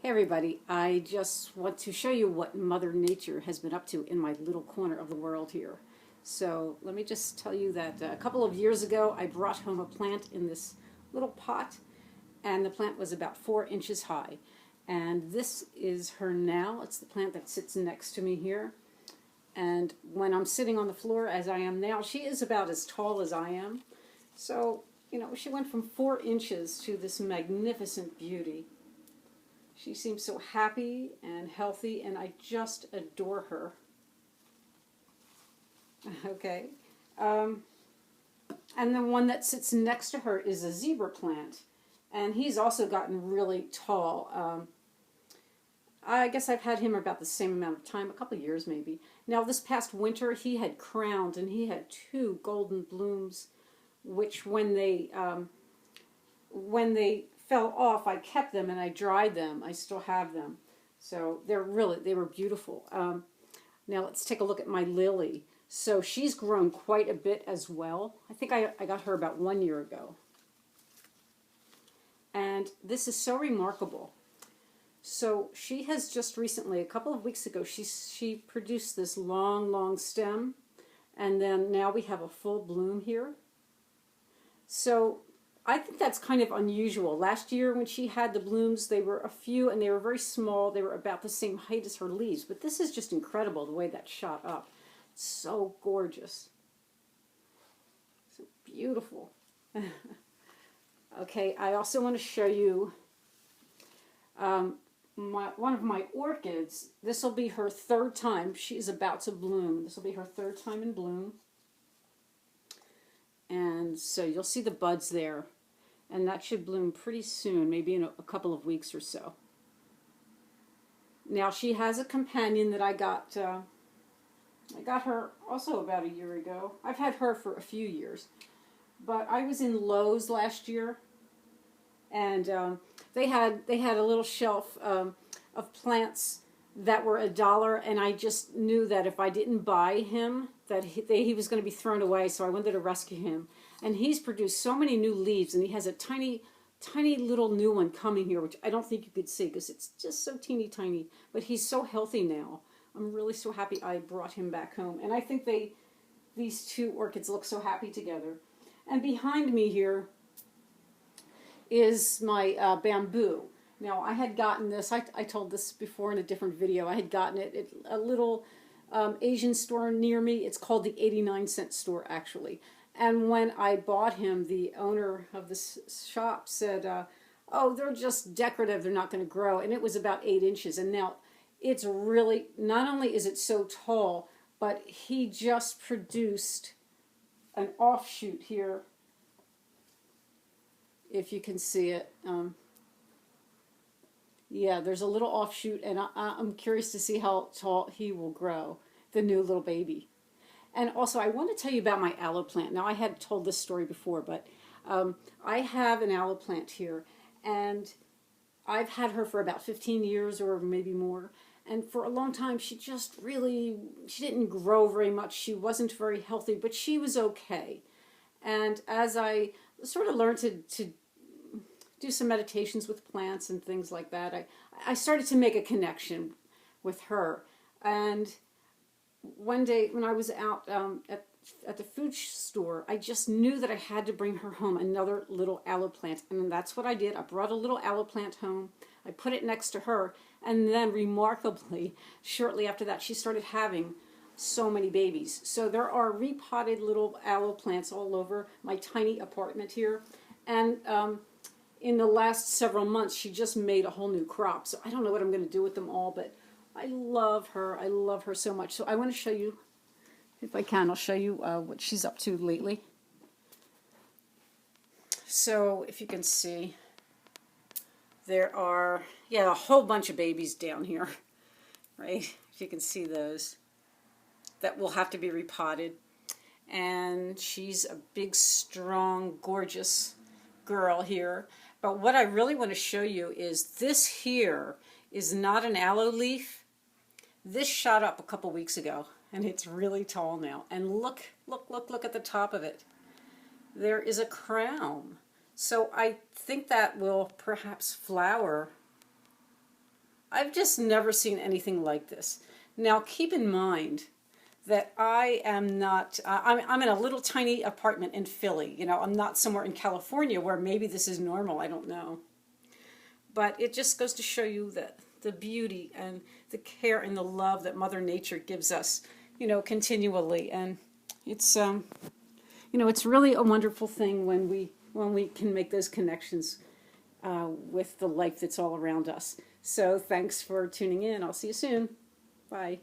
Hey everybody, I just want to show you what Mother Nature has been up to in my little corner of the world here. So let me just tell you that a couple of years ago I brought home a plant in this little pot, and the plant was about 4 inches high. And this is her now. It's the plant that sits next to me here. And when I'm sitting on the floor as I am now, she is about as tall as I am. So, she went from 4 inches to this magnificent beauty. She seems so happy and healthy, and I just adore her. Okay. And the one that sits next to her is a zebra plant, and he's also gotten really tall. I guess I've had him about the same amount of time, a couple of years maybe. Now, this past winter, he had crowned, and he had 2 golden blooms, which when they fell off, I kept them and I dried them. I still have them. So they were beautiful. Now let's take a look at my lily. So she's grown quite a bit as well. I think I got her about 1 year ago. And this is so remarkable. So she has just recently, a couple of weeks ago, she produced this long stem. And then now we have a full bloom here. So I think that's kind of unusual. Last year when she had the blooms, they were a few and they were very small. They were about the same height as her leaves. But this is just incredible the way that shot up. It's so gorgeous. So beautiful. Okay, I also want to show you one of my orchids. This will be her 3rd time. She's about to bloom. This will be her 3rd time in bloom. And so you'll see the buds there. And that should bloom pretty soon, maybe in a couple of weeks or so. Now she has a companion that I got her also about a year ago. I've had her for a few years. But I was in Lowe's last year, and they had a little shelf of plants that were $1, and I just knew that if I didn't buy him, that he was going to be thrown away, so I wanted to rescue him. And he's produced so many new leaves, and he has a tiny little new one coming here, which I don't think you could see because it's just so teeny tiny. But he's so healthy now. I'm really so happy I brought him back home. And I think these 2 orchids look so happy together. And behind me here is my bamboo. Now, I had gotten this, I told this before in a different video, I had gotten it at a little Asian store near me. It's called the 89-cent store, actually. And when I bought him, the owner of the shop said, oh, they're just decorative, they're not going to grow. And it was about 8 inches. And now it's really, not only is it so tall, but he just produced an offshoot here, if you can see it. Yeah, there's a little offshoot, and I'm curious to see how tall he will grow, the new little baby. And also, I want to tell you about my aloe plant. Now, I had told this story before, but I have an aloe plant here, and I've had her for about 15 years or maybe more. And for a long time, she didn't grow very much. She wasn't very healthy, but she was okay. And as I sort of learned to do some meditations with plants and things like that, I started to make a connection with her. And one day when I was out at the food store, I just knew that I had to bring her home another little aloe plant. And that's what I did. I brought a little aloe plant home. I put it next to her. And then remarkably, shortly after that, she started having so many babies. So there are repotted little aloe plants all over my tiny apartment here. And in the last several months, she just made a whole new crop. So I don't know what I'm going to do with them all, but I love her. I love her so much. So I want to show you, if I can, I'll show you what she's up to lately. So if you can see, there are, a whole bunch of babies down here, right? If you can see those, that will have to be repotted. And she's a big, strong, gorgeous girl here. But what I really want to show you is this here is not an aloe leaf. This shot up a couple weeks ago, and it's really tall now. And look at the top of it. There is a crown. So I think that will perhaps flower I've just never seen anything like this. Now, keep in mind that I am not, I'm in a little tiny apartment in Philly. You know, I'm not somewhere in California where maybe this is normal. I don't know. But it just goes to show you that the beauty and the care and the love that Mother Nature gives us, you know, continually. And it's, you know, it's really a wonderful thing when we can make those connections with the life that's all around us. So thanks for tuning in. I'll see you soon. Bye.